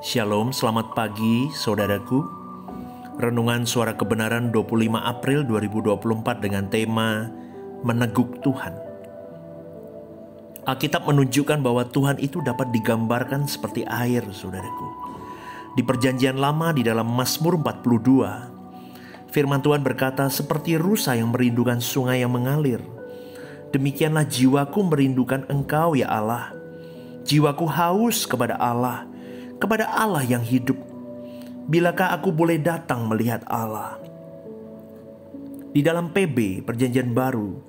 Shalom, selamat pagi saudaraku. Renungan Suara Kebenaran 25 April 2024 dengan tema Meneguk Tuhan. Alkitab menunjukkan bahwa Tuhan itu dapat digambarkan seperti air, saudaraku. Di Perjanjian Lama di dalam Mazmur 42, firman Tuhan berkata, seperti rusa yang merindukan sungai yang mengalir, demikianlah jiwaku merindukan Engkau ya Allah. Jiwaku haus kepada Allah yang hidup. Bilakah aku boleh datang melihat Allah? Di dalam PB, Perjanjian Baru,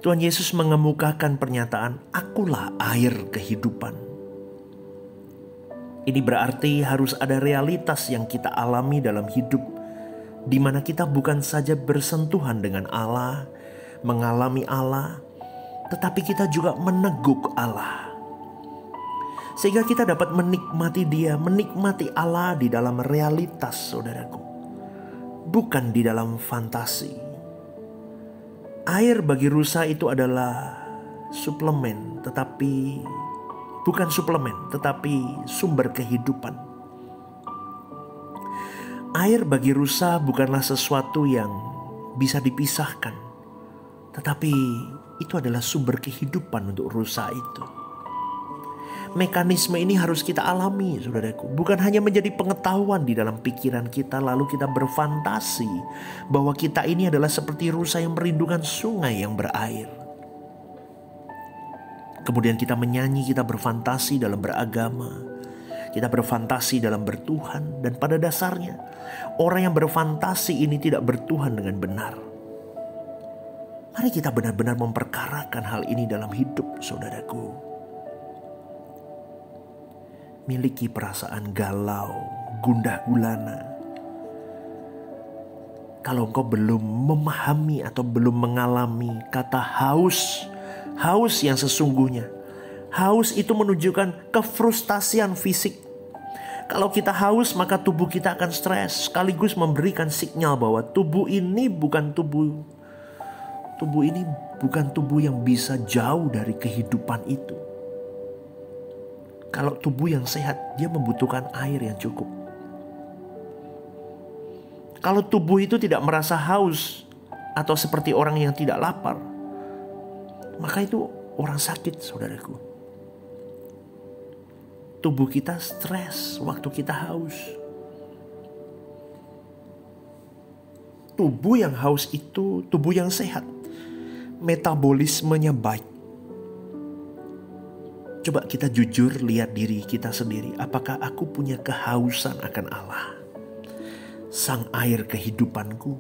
Tuhan Yesus mengemukakan pernyataan, akulah air kehidupan. Ini berarti harus ada realitas yang kita alami dalam hidup, di mana kita bukan saja bersentuhan dengan Allah, mengalami Allah, tetapi kita juga meneguk Allah. Sehingga kita dapat menikmati Dia, menikmati Allah di dalam realitas, saudaraku. Bukan di dalam fantasi. Air bagi rusa itu adalah suplemen, tetapi bukan suplemen, tetapi sumber kehidupan. Air bagi rusa bukanlah sesuatu yang bisa dipisahkan, tetapi itu adalah sumber kehidupan untuk rusa itu. Mekanisme ini harus kita alami, saudaraku. Bukan hanya menjadi pengetahuan di dalam pikiran kita, lalu kita berfantasi bahwa kita ini adalah seperti rusa yang merindukan sungai yang berair. Kemudian kita menyanyi, kita berfantasi dalam beragama, kita berfantasi dalam bertuhan, dan pada dasarnya orang yang berfantasi ini tidak bertuhan dengan benar. Mari kita benar-benar memperkarakan hal ini dalam hidup, saudaraku. Miliki perasaan galau, gundah gulana. Kalau engkau belum memahami atau belum mengalami kata haus yang sesungguhnya. Haus itu menunjukkan kefrustasian fisik. Kalau kita haus, maka tubuh kita akan stres, sekaligus memberikan sinyal bahwa tubuh ini bukan tubuh yang bisa jauh dari kehidupan itu. Kalau tubuh yang sehat, dia membutuhkan air yang cukup. Kalau tubuh itu tidak merasa haus atau seperti orang yang tidak lapar, maka itu orang sakit, saudaraku. Tubuh kita stres waktu kita haus. Tubuh yang haus itu tubuh yang sehat. Metabolismenya baik. Coba kita jujur lihat diri kita sendiri. Apakah aku punya kehausan akan Allah, sang air kehidupanku?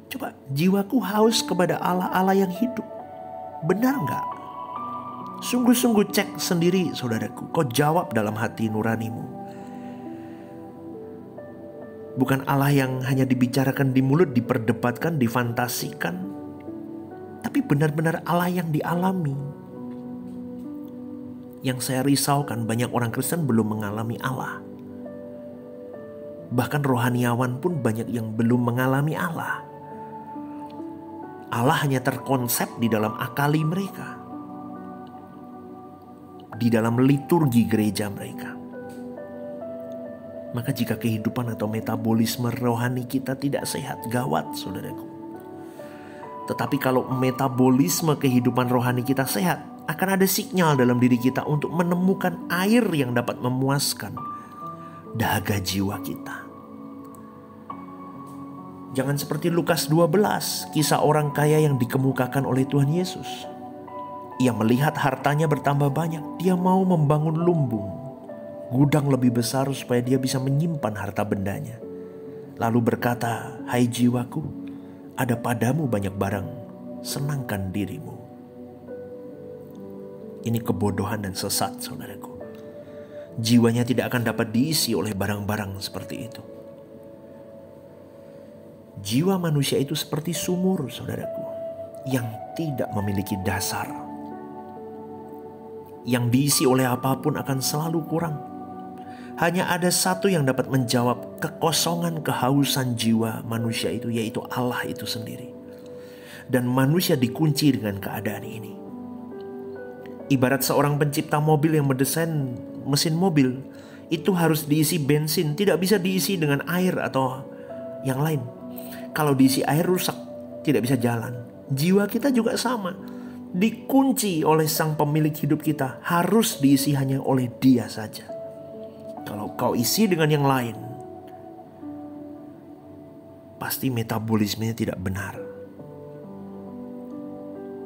Coba, jiwaku haus kepada Allah, Allah yang hidup. Benar enggak? Sungguh-sungguh cek sendiri, saudaraku. Kau jawab dalam hati nuranimu. Bukan Allah yang hanya dibicarakan di mulut, diperdebatkan, difantasikan, tapi benar-benar Allah yang dialami. Yang saya risaukan, banyak orang Kristen belum mengalami Allah. Bahkan rohaniawan pun banyak yang belum mengalami Allah. Allah hanya terkonsep di dalam akali mereka, di dalam liturgi gereja mereka. Maka jika kehidupan atau metabolisme rohani kita tidak sehat, gawat, saudaraku. Tetapi kalau metabolisme kehidupan rohani kita sehat, akan ada sinyal dalam diri kita untuk menemukan air yang dapat memuaskan dahaga jiwa kita. Jangan seperti Lukas 12, kisah orang kaya yang dikemukakan oleh Tuhan Yesus. Ia melihat hartanya bertambah banyak, dia mau membangun lumbung, gudang lebih besar supaya dia bisa menyimpan harta bendanya. Lalu berkata, hai jiwaku, ada padamu banyak barang, senangkan dirimu. Ini kebodohan dan sesat, saudaraku. Jiwanya tidak akan dapat diisi oleh barang-barang seperti itu. Jiwa manusia itu seperti sumur, saudaraku, yang tidak memiliki dasar. Yang diisi oleh apapun akan selalu kurang. Hanya ada satu yang dapat menjawab kekosongan kehausan jiwa manusia itu, yaitu Allah itu sendiri. Dan manusia dikunci dengan keadaan ini. Ibarat seorang pencipta mobil yang mendesain mesin mobil, itu harus diisi bensin, tidak bisa diisi dengan air atau yang lain. Kalau diisi air rusak, tidak bisa jalan. Jiwa kita juga sama, dikunci oleh sang pemilik hidup kita, harus diisi hanya oleh Dia saja. Kalau kau isi dengan yang lain, pasti metabolismenya tidak benar.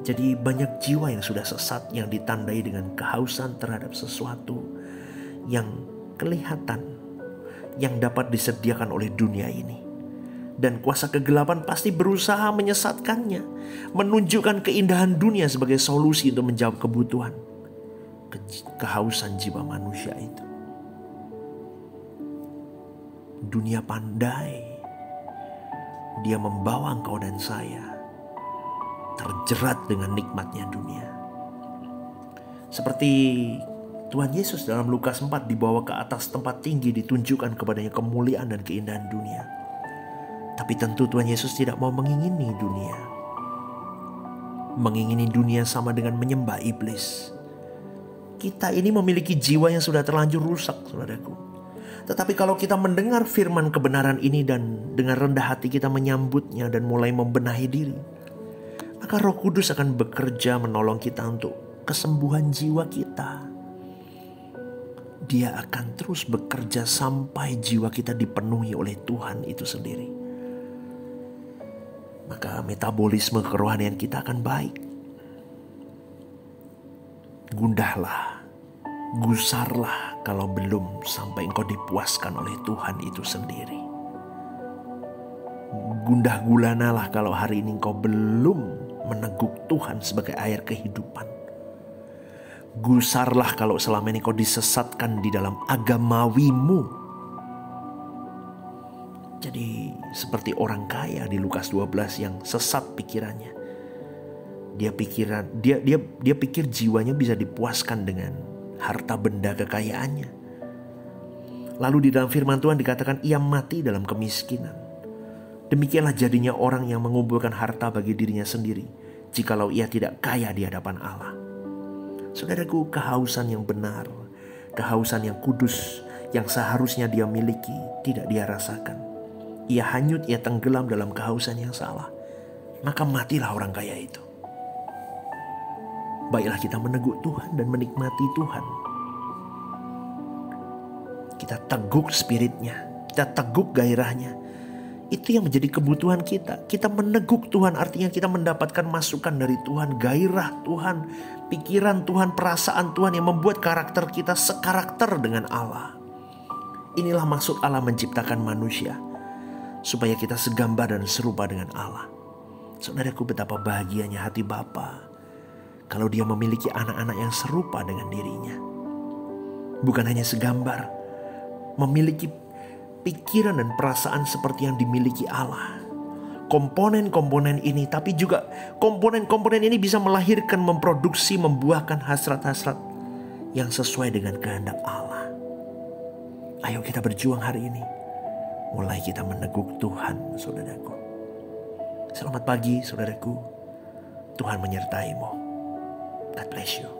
Jadi banyak jiwa yang sudah sesat, yang ditandai dengan kehausan terhadap sesuatu yang kelihatan, yang dapat disediakan oleh dunia ini. Dan kuasa kegelapan pasti berusaha menyesatkannya, menunjukkan keindahan dunia sebagai solusi untuk menjawab kebutuhan kehausan jiwa manusia itu. Dunia pandai, dia membawa engkau dan saya terjerat dengan nikmatnya dunia. Seperti Tuhan Yesus dalam Lukas 4 dibawa ke atas tempat tinggi, ditunjukkan kepadanya kemuliaan dan keindahan dunia. Tapi tentu Tuhan Yesus tidak mau mengingini dunia. Mengingini dunia sama dengan menyembah iblis. Kita ini memiliki jiwa yang sudah terlanjur rusak, saudaraku. Tetapi kalau kita mendengar firman kebenaran ini dan dengan rendah hati kita menyambutnya dan mulai membenahi diri, maka Roh Kudus akan bekerja menolong kita untuk kesembuhan jiwa kita. Dia akan terus bekerja sampai jiwa kita dipenuhi oleh Tuhan itu sendiri. Maka metabolisme kerohanian kita akan baik. Gundahlah, gusarlah kalau belum sampai engkau dipuaskan oleh Tuhan itu sendiri. Gundah gulanalah kalau hari ini engkau belum meneguk Tuhan sebagai air kehidupan. Gusarlah kalau selama ini kau disesatkan di dalam agamawimu. Jadi seperti orang kaya di Lukas 12 yang sesat pikirannya. Dia pikir jiwanya bisa dipuaskan dengan harta benda kekayaannya. Lalu di dalam firman Tuhan dikatakan ia mati dalam kemiskinan. Demikianlah jadinya orang yang mengumpulkan harta bagi dirinya sendiri, jikalau ia tidak kaya di hadapan Allah. Saudaraku, kehausan yang benar, kehausan yang kudus, yang seharusnya dia miliki, tidak dia rasakan. Ia hanyut, ia tenggelam dalam kehausan yang salah. Maka matilah orang kaya itu. Baiklah kita meneguk Tuhan dan menikmati Tuhan. Kita teguk spiritnya, kita teguk gairahnya. Itu yang menjadi kebutuhan kita. Kita meneguk Tuhan, artinya kita mendapatkan masukan dari Tuhan, gairah Tuhan, pikiran Tuhan, perasaan Tuhan yang membuat karakter kita sekarakter dengan Allah. Inilah maksud Allah menciptakan manusia, supaya kita segambar dan serupa dengan Allah. Saudaraku, betapa bahagianya hati Bapa kalau dia memiliki anak-anak yang serupa dengan dirinya. Bukan hanya segambar, memiliki pikiran dan perasaan seperti yang dimiliki Allah. Komponen-komponen ini, tapi juga komponen-komponen ini bisa melahirkan, memproduksi, membuahkan hasrat-hasrat yang sesuai dengan kehendak Allah. Ayo kita berjuang hari ini. Mulai kita meneguk Tuhan, saudaraku. Selamat pagi, saudaraku. Tuhan menyertai-mu. God bless you.